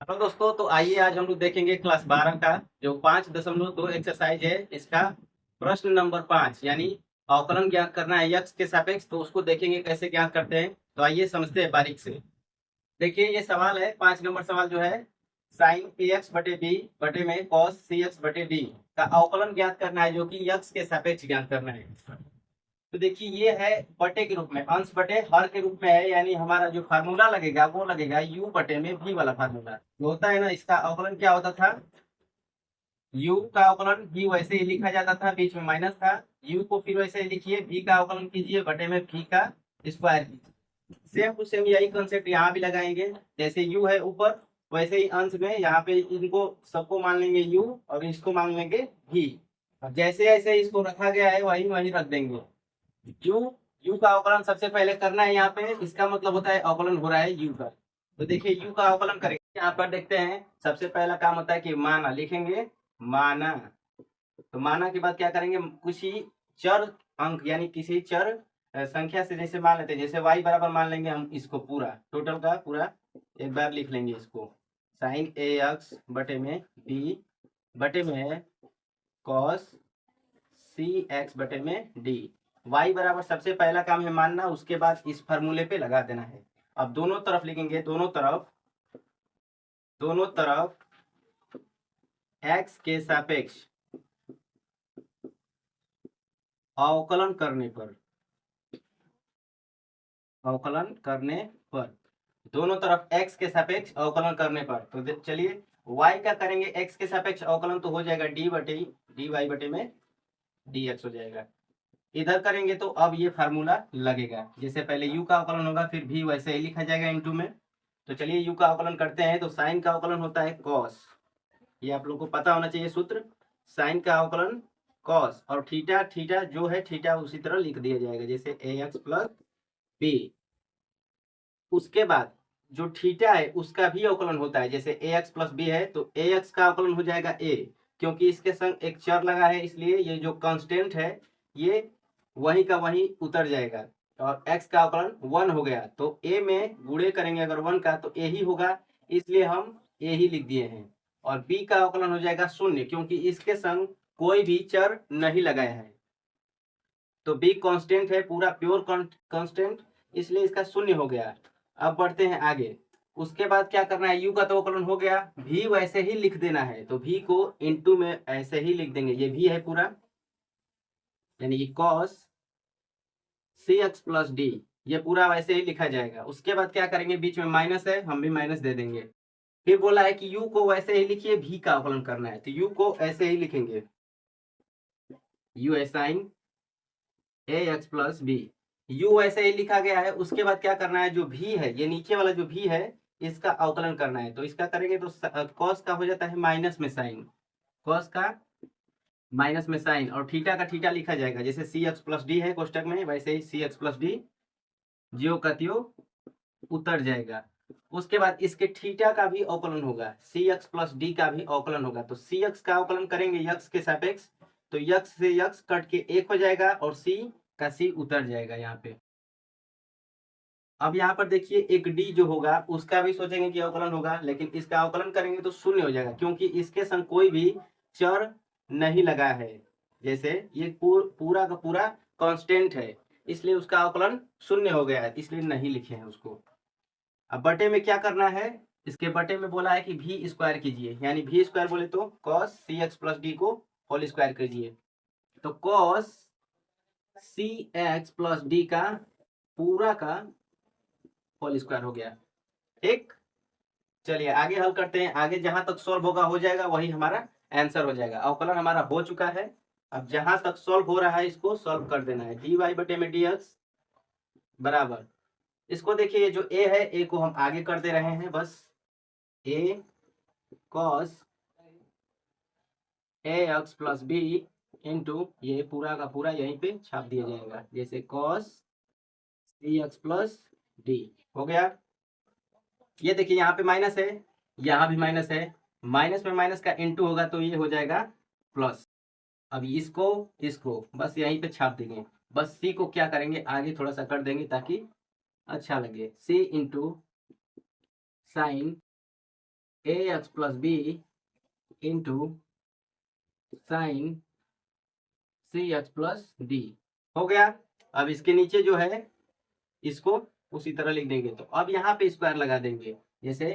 Hello दोस्तों, तो आइए आज हम लोग देखेंगे क्लास 12 का जो 5.2 एक्सरसाइज है। इसका प्रश्न नंबर 5 यानी अवकलन ज्ञात करना है यक्स के सापेक्ष। तो उसको देखेंगे कैसे ज्ञात करते हैं। तो आइए समझते हैं बारीक से। देखिए ये सवाल है, 5 नंबर सवाल जो है, साइन ए एक्स बटे बी बटे में कॉस सी एक्स बटे डी का अवकलन ज्ञात करना है, जो कि यक्स के सापेक्ष ज्ञात करना है। तो देखिए ये है बटे के रूप में, अंश बटे हर के रूप में है, यानी हमारा जो फार्मूला लगेगा वो लगेगा यू बटे में भी वाला फार्मूला जो होता है ना। इसका अवकलन क्या होता था, यू का अवकलन भी वैसे ही लिखा जाता था, बीच में माइनस था। यू को फिर वैसे ही लिखिए, भी का अवकलन कीजिए बटे में भी का स्क्वायर कीजिए। सेम टू सेम यही कंसेप्ट यहाँ भी लगाएंगे। जैसे यू है ऊपर, वैसे ही अंश में यहाँ पे इनको सबको मान लेंगे यू और इसको मान लेंगे भी। अब जैसे जैसे इसको रखा गया है वही वही रख देंगे। यू यू का अवकलन सबसे पहले करना है यहाँ पे, इसका मतलब होता है अवकलन हो रहा है यू का। तो देखिए यू का अवकलन करेंगे, यहाँ पर देखते हैं सबसे पहला काम होता है कि माना लिखेंगे, माना। तो माना के बाद क्या करेंगे, किसी चर अंक यानी किसी चर संख्या से जैसे मान लेते हैं, जैसे y बराबर मान लेंगे हम इसको, पूरा टोटल का पूरा एक बार लिख लेंगे इसको। साइन ए एक्स बटे में बी बटे में है कॉस सी एक्स बटे में डी। y बराबर सबसे पहला काम है मानना, उसके बाद इस फॉर्मूले पे लगा देना है। अब दोनों तरफ लिखेंगे, दोनों तरफ x के सापेक्ष अवकलन करने पर, अवकलन करने पर, दोनों तरफ x के सापेक्ष अवकलन करने पर। तो चलिए y का करेंगे, x के सापेक्ष अवकलन तो हो जाएगा डी वाई बटे में डी एक्स हो जाएगा। इधर करेंगे तो अब ये फार्मूला लगेगा, जैसे पहले u का अवकलन होगा फिर भी वैसे ही लिखा जाएगा इनटू में। तो चलिए u का अवकलन करते हैं। तो साइन का अवकलन होता है कॉस, ये आप लोग को पता होना चाहिए सूत्र। साइन का अवकलन कॉस, और थीटा थीटा जो है थीटा उसी तरह लिख दिया जाएगा, जैसे ए एक्स प्लस बी। उसके बाद जो थीटा है उसका भी अवकलन होता है, जैसे ए एक्स प्लस बी है तो ए एक्स का अवकलन हो जाएगा ए, क्योंकि इसके संग एक चर लगा है इसलिए ये जो कांस्टेंट है ये वहीं का वहीं उतर जाएगा। और x का अवकलन 1 हो गया, तो a में गुणे करेंगे अगर 1 का तो a ही होगा, इसलिए हम a ही लिख दिए हैं। और b का अवकलन हो जाएगा 0, क्योंकि इसके संग कोई भी चर नहीं लगाया है। तो b कांस्टेंट है, पूरा प्योर कांस्टेंट, इसलिए इसका 0 हो गया। अब बढ़ते हैं आगे। उसके बाद क्या करना है, u का तो अवकलन हो गया, v वैसे ही लिख देना है। तो v को इनटू में ऐसे ही लिख देंगे, ये v है पूरा, यानी कि cos सी एक्स प्लस डी, ये पूरा वैसे ही लिखा जाएगा। उसके बाद क्या करेंगे, बीच में माइनस है, हम भी माइनस दे देंगे। फिर बोला है कि u को वैसे ही लिखिए, v का अवकलन करना है, तो u को ऐसे ही लिखेंगे, u साइन ए एक्स प्लस बी। u ऐसे ही लिखा गया है। उसके बाद क्या करना है, जो v है, ये नीचे वाला जो v है इसका अवकलन करना है। तो इसका करेंगे तो cos का हो जाता है माइनस में साइन, cos का माइनस में साइन, और थीटा का थीटा लिखा जाएगा, जैसे सी एक्स प्लस डी है कोष्टक में, वैसे ही सी एक्स प्लस डी ज्यो का त्यों उतर जाएगा। उसके बाद इसके थीटा का भी अवकलन होगा, सी एक्स प्लस डी का भी अवकलन होगा। तो सी एक्स का अवकलन करेंगे यक्स के सापेक्ष, तो यक्स से यक्स कट के एक हो जाएगा और सी का सी उतर जाएगा यहाँ पे। अब यहाँ पर देखिए एक डी जो होगा उसका भी सोचेंगे कि अवकलन होगा, लेकिन इसका अवकलन करेंगे तो 0 हो जाएगा, क्योंकि इसके संग कोई भी चर नहीं लगा है। जैसे ये पूरा का पूरा कांस्टेंट है, इसलिए उसका अवकलन 0 हो गया है, इसलिए नहीं लिखे हैं उसको। अब बटे में क्या करना है, इसके बटे में बोला है कि भी स्क्वायर कीजिए, यानी भी स्क्वायर बोले तो cos c x plus D को होल स्क्वायर कीजिए। तो cos c x plus D का पूरा का होल स्क्वायर हो गया। ठीक, चलिए आगे हल करते हैं। आगे जहां तक सॉल्व होगा हो जाएगा, वही हमारा आंसर हो जाएगा। अवकलन हमारा हो चुका है, अब जहां तक सॉल्व हो रहा है इसको सॉल्व कर देना है। डी वाई बटे में डी एक्स बराबर, इसको देखिए जो ए है, ए को हम आगे कर दे रहे हैं बस, ए cos a x plus b into ये पूरा का पूरा यहीं पे छाप दिया जाएगा, जैसे cos c x plus d हो गया। ये देखिए यहाँ पे माइनस है, यहाँ भी माइनस है, माइनस में माइनस का इंटू होगा तो ये हो जाएगा प्लस। अब इसको इसको बस यहीं पे छाप देंगे, बस सी को क्या करेंगे आगे थोड़ा सा कर देंगे ताकि अच्छा लगे, c into sine ax plus b into sine c x plus d हो गया। अब इसके नीचे जो है इसको उसी तरह लिख देंगे। तो अब यहाँ पे स्क्वायर लगा देंगे, जैसे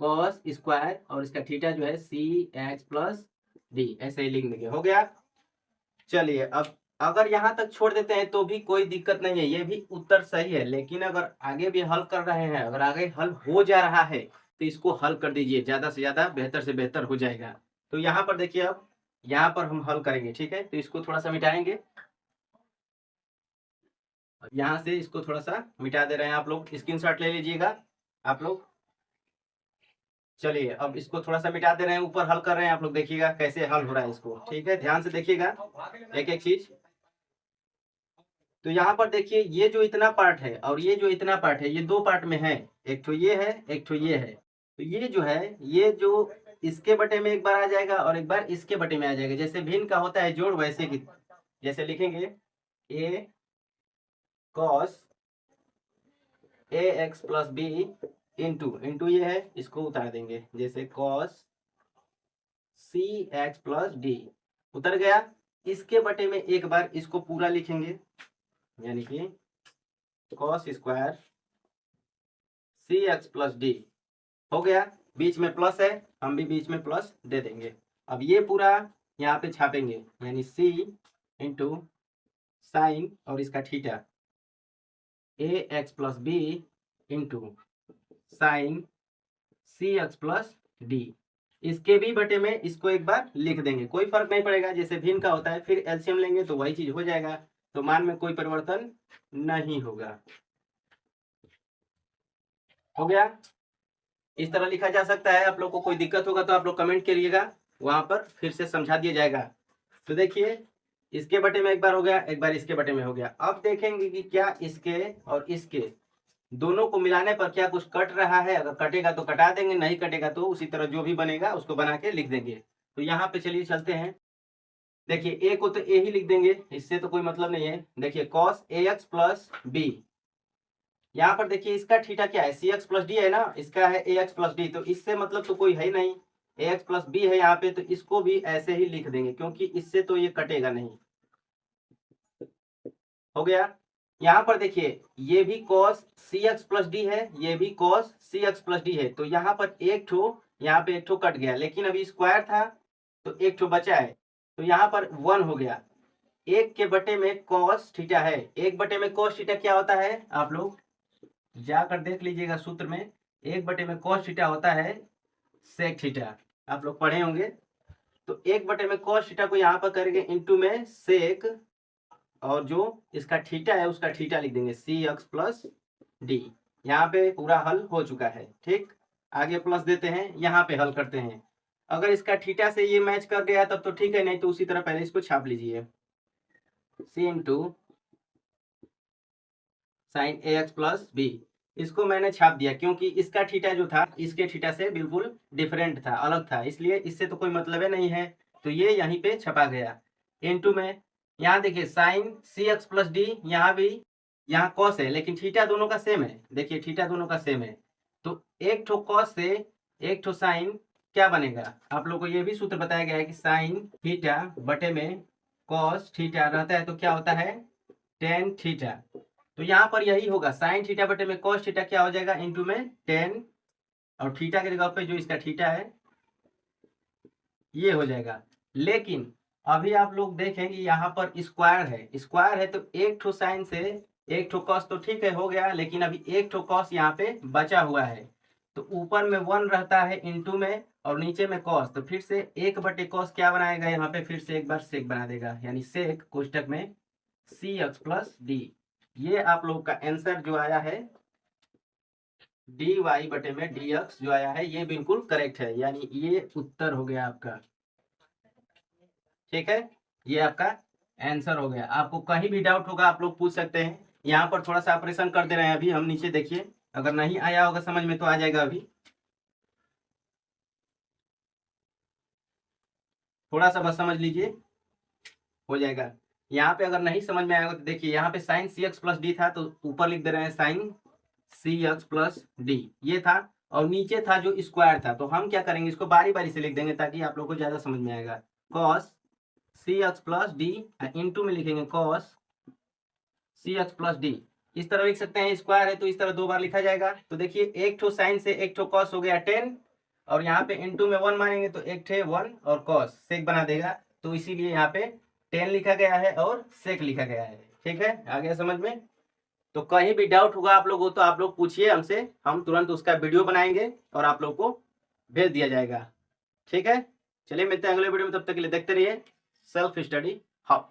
कॉस स्क्वायर और इसका थीटा जो है सी एक्स प्लस डी, ऐसे ही लिख देंगे। हो गया। चलिए अब अगर यहाँ तक छोड़ देते हैं तो भी कोई दिक्कत नहीं है, ये भी उत्तर सही है। लेकिन अगर आगे भी हल कर रहे हैं, अगर आगे हल हो जा रहा है तो इसको हल कर दीजिए, ज्यादा से ज्यादा बेहतर से बेहतर हो जाएगा। तो यहाँ पर देखिए, अब यहाँ पर हम हल करेंगे, ठीक है। तो इसको थोड़ा सा मिटाएंगे, यहाँ से इसको थोड़ा सा मिटा दे रहे हैं। आप लोग स्क्रीनशॉट ले लीजिएगा आप लोग। चलिए अब इसको थोड़ा सा मिटा दे रहे हैं, ऊपर हल कर रहे हैं। आप लोग देखिएगा कैसे हल हो रहा है इसको, ठीक है। ध्यान से देखिएगा एक एक चीज। तो यहाँ पर देखिए, ये जो इतना पार्ट है और ये जो इतना पार्ट है, ये दो पार्ट में है। एक तो ये है, एक तो ये है। तो ये जो है, ये जो इसके बटे में एक बार आ जाएगा और एक बार इसके बटे में आ जाएगा। जैसे भिन्न का होता है जोड़, वैसे की जैसे लिखेंगे a cos a x plus b into into ये है, इसको उतार देंगे, जैसे cos c x plus d उतर गया। इसके बटे में एक बार इसको पूरा लिखेंगे, यानी कि कॉस स्क्वायर सी एक्स प्लस डी हो गया। बीच में प्लस है, हम भी बीच में प्लस दे देंगे। अब ये पूरा यहाँ पे छापेंगे, यानी सी इंटू साइन और इसका theta a x plus b into sine c x plus d. इसके भी बटे में इसको एक बार लिख देंगे, कोई फर्क नहीं पड़ेगा, जैसे भिन्न का होता है। फिर एलसीएम लेंगे तो वही चीज हो जाएगा, तो मान में कोई परिवर्तन नहीं होगा। हो गया। इस तरह लिखा जा सकता है। आप लोग को कोई दिक्कत होगा तो आप लोग कमेंट करिएगा, वहां पर फिर से समझा दिया जाएगा। तो देखिए, इसके बटे में एक बार हो गया, एक बार इसके बटे में हो गया। अब देखेंगे कि क्या इसके और इसके दोनों को मिलाने पर क्या कुछ कट रहा है। अगर कटेगा तो कटा देंगे, नहीं कटेगा तो उसी तरह जो भी बनेगा उसको बना के लिख देंगे। तो यहाँ पे चलिए चलते हैं। देखिए ए को तो ए ही लिख देंगे, इससे तो कोई मतलब नहीं है। देखिए cos a x plus B, यहाँ पर देखिए इसका थीटा क्या है, सी एक्स प्लस डी है ना, इसका है ए एक्स प्लस डी। तो इससे मतलब तो कोई है ही नहीं, ए एक्स प्लस बी है यहाँ पे, तो इसको भी ऐसे ही लिख देंगे क्योंकि इससे तो ये कटेगा नहीं। हो गया। यहाँ पर देखिए ये भी cos c x plus D है, ये भी cos c x plus D है। तो यहाँ पर एक ठो, यहाँ पे एक ठो कट गया, लेकिन अभी स्क्वायर था तो एक ठो बचा है, तो यहाँ पर 1 हो गया। एक के बटे में कॉस थीटा है, एक बटे में कॉस थीटा क्या होता है आप लोग जाकर देख लीजिएगा सूत्र में। एक बटे में कॉस थीटा होता है सेक थीटा, आप लोग पढ़े होंगे। तो एक बटे में कॉस थीटा को यहाँ पर करेंगे इंटू में सेक, और जो इसका थीटा है उसका थीटा लिख देंगे सी एक्स प्लस डी। यहाँ पे पूरा हल हो चुका है, ठीक। आगे प्लस देते हैं, यहाँ पे हल करते हैं। अगर इसका थीटा से ये मैच कर गया तब तो ठीक है, नहीं तो उसी तरह पहले इसको छाप लीजिए, सी इंटू साइन ए एक्स प्लस बी। इसको मैंने छाप दिया क्योंकि इसका थीटा जो था इसके थीटा से बिल्कुल डिफरेंट था, अलग था, इसलिए इससे तो कोई मतलब ही नहीं है, तो ये यहीं पे छपा गया। इनटू में यहाँ देखिए sign c x plus D, यहाँ भी यहाँ कॉस है लेकिन थीटा दोनों का सेम है। देखिए थीटा दोनों का सेम है, तो एक ठो कॉस से एक ठो साइन क्या बनेगा, आप लोग को ये भी सूत्र बताया गया है कि साइन थीटा बटे में कॉस थीटा रहता है तो क्या होता है टेन थीटा। तो यहाँ पर यही होगा, साइन थीटा बटे में कॉस थीटा क्या हो जाएगा इंटू में टेन, और थीटा के जगह पे जो इसका थीटा है ये हो जाएगा। लेकिन अभी आप लोग देखेंगे यहाँ पर स्क्वायर है, स्क्वायर है तो एक ठो साइन से एक ठो कॉस तो ठीक है हो गया, लेकिन अभी एक ठो कॉस यहाँ पे बचा हुआ है। तो ऊपर में 1 रहता है इंटू में और नीचे में कॉस, तो फिर से एक बटे कॉस क्या बनाएगा यहाँ पे, फिर से एक बार सेक बना देगा, यानी सेक कोष्टक में सी एक्स प्लस डी। ये आप लोग का आंसर जो आया है डी वाई बटे में डी एक्स जो आया है ये बिल्कुल करेक्ट है, यानी ये उत्तर हो गया आपका, ठीक है। ये आपका आंसर हो गया। आपको कहीं भी डाउट होगा आप लोग पूछ सकते हैं। यहाँ पर थोड़ा सा ऑपरेशन कर दे रहे हैं अभी हम, नीचे देखिए, अगर नहीं आया होगा समझ में तो आ जाएगा, अभी थोड़ा सा बस समझ लीजिए हो जाएगा। यहाँ पे अगर नहीं समझ में आएगा तो देखिए यहाँ पे sign c x plus D था तो ऊपर लिख दे रहे हैं sign c x plus D, ये था। और नीचे था जो स्क्वायर था, तो हम क्या करेंगे, इसको बारी बारी से लिख देंगे ताकि आप लोग को ज्यादा समझ में आएगा। cos cx plus D, into में लिखेंगे cos cx प्लस डी। इस तरह लिख सकते हैं, स्क्वायर है तो इस तरह 2 बार लिखा जाएगा। तो देखिए एक ठो साइन से एक ठो कॉस हो गया 10, और यहाँ पे इंटू में 1 मानेंगे तो एक ठे 1 और कॉस सेक बना देगा, तो इसीलिए यहाँ पे 10 लिखा गया है और सेक लिखा गया है। ठीक है, आ गया समझ में? तो कहीं भी डाउट होगा आप लोगों को तो आप लोग पूछिए हमसे, हम तुरंत उसका वीडियो बनाएंगे और आप लोग को भेज दिया जाएगा। ठीक है, चलिए मिलते हैं अगले वीडियो में, तब तक के लिए देखते रहिए सेल्फ स्टडी हब।